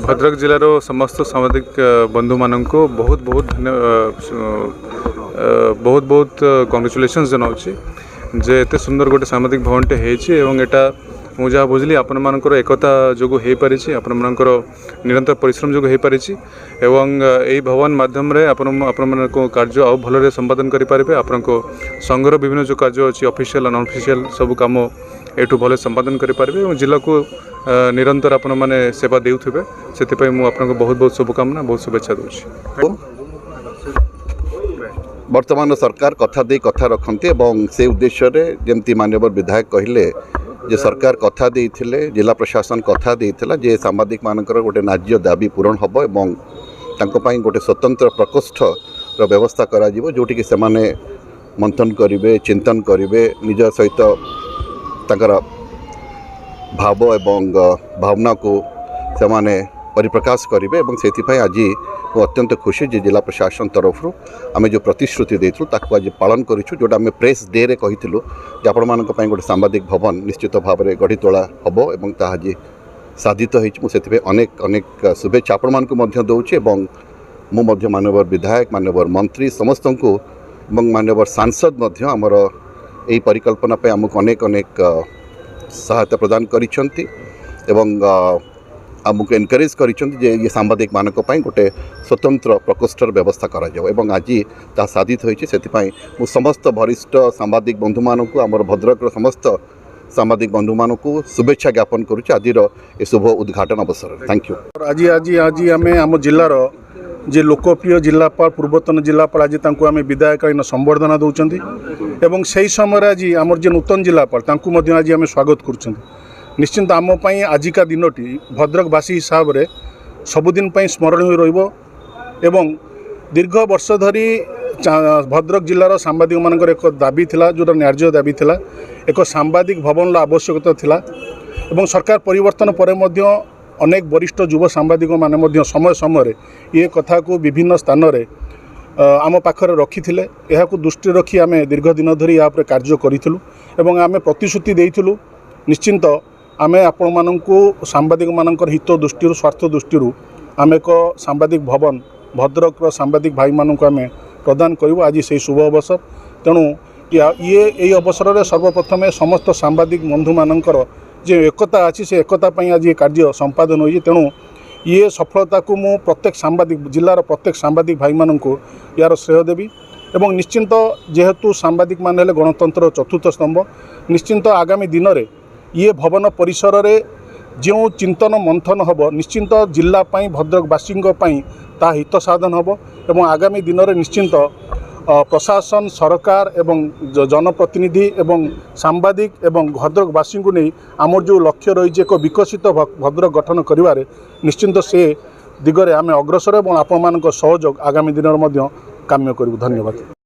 भद्रक जिलार समस्त सामाजिक बंधु मानक बहुत बहुत बहुत बहुत कंग्रेचुलेशंस जनाऊँगी जे एत सुंदर गोटे सामाजिक भवनटे होटा मुझे जहाँ बुझली आपण मानकर एकता जो हो पारी आपण मानकर निरंतर परिश्रम जो हो पारी यही भवन माध्यम आपण कार्य आउ भल संपादन करेंगे आपण संघर विभिन्न जो कार्य अच्छी ऑफिशियल नॉन ऑफिशियल सब कम एठू भले संपादन करेंगे जिला को निरंतर आपण मैंने सेवा देउथिबे से मुझे बहुत बहुत शुभकामना बहुत शुभेच्छा दूँ। वर्तमान सरकार कथा दे कथा रखते से उद्देश्य जमती माननीय विधायक कहले जे सरकार कथा देइथिले जिला प्रशासन कथा देइथिला जे सांबादिक मानकर गोटे न्याय्य दाबी पूरण हबो एवं तांको पई गोटे स्वतंत्र प्रकोष्ठ रो व्यवस्था करा जिवो जोटी कि सेमाने मंथन करिवे चिंतन करिवे निज सहित तांकर भाव एवं भावना को सेमाने परिप्रकाश करेंगे और से आज अत्यंत खुशी जे जिला प्रशासन तरफ आम जो प्रतिश्रुति देथु ताकू आज पालन करूँ जोटा आम प्रेस डे रे कहिथिलु जे आपण मानक पई गोटे सांबादिक भवन निश्चित भाव में गढ़ी तोला हम और ताहा आज साधित होती अनेक अनेक शुभेच्छा आपण मानक मध्य दउछि एवं मु मध्य माननीय विधायक माननीय मंत्री समस्त को माननीय सांसद मध्य आमर यही परिकल्पना पे आमको अनेक अनेक सहायता प्रदान करिसेंती एवं आमको एनकरेज करिसेंती ये सांबादिक मानक पई गोटे स्वतंत्र प्रकोष्ठर व्यवस्था करा जाओ एवं आज ता साधित होइछि सेतिपई मु समस्त वरिष्ठ सांबादिक बंधु मानक आमर भद्रक समस्त सांबादिक बंधु मानक शुभेच्छा ज्ञापन करुछि आदिर ए शुभ उद्घाटन अवसर थैंक यू। आज आज आज आम आम जिलार जे लोकप्रिय जिलापाल पूर्वतन जिलापाल आज तांको आम विदायकालीन संबर्धना दौरान एवं से समय आज आमर जे नूतन जिलापाल तांको आज आम स्वागत कर निश्चिंत आम पाई आजिका दिनटी भद्रकवासी हिसाब से सबुदिन स्मरणीय रहिबो एवं दीर्घ वर्ष धरी भद्रक जिलार सांबादिक मानकर एक दाबी थिला जोटा न्याय्य दाबी थिला एक सांबादिक भवन आवश्यकता थिला एवं सरकार परिवर्तन पर मध्य अनेक वरिष्ठ युव सांबादिक माने समय समय ये कथा को विभिन्न स्थान रे आम पाखरे रखी थिले एहाकु दृष्टि रखी आम दीर्घ दिन धरी या कार्य करिथिलु एवं आम प्रतिश्रुति देइथिलु निश्चिंत आम आपण मानकु सांबादिक मानकर हित दृष्टि स्वार्थ दृष्टि आम एक सांबादिक भवन भद्रक सांबादिक भाई मानक आम प्रदान करूँ आज से शुभ अवसर तेणु ये अवसर में सर्वप्रथमे समस्त सांबादिक बंधु मानकर जो एकता अच्छी से एकता आज ये कार्य संपादन हो तेणु ये सफलता को मु प्रत्येक सांबादिक जिलार प्रत्येक सांबादिक भाई मानक यार श्रेय देवी एवं निश्चिंत जेहेतु सांबादिक मान हेले गणतंत्र चतुर्थ स्तंभ निश्चिंत आगामी दिन में ये भवन परिसर रे जो चिंतन मंथन हम निश्चिंत जिलापाई भद्रकवासी ता हित साधन हम एवं आगामी दिन में निश्चिंत प्रशासन सरकार एवं जनप्रतिनिधि एवं सांबादिक एवं भद्रकवासी को नहीं आमर जो लक्ष्य रही एक विकसित भद्रक गठन करिवारे निश्चिंत से दिगरे आम अग्रसर और आपण मान सहयोग आगामी दिन में काम्य करूँ। धन्यवाद।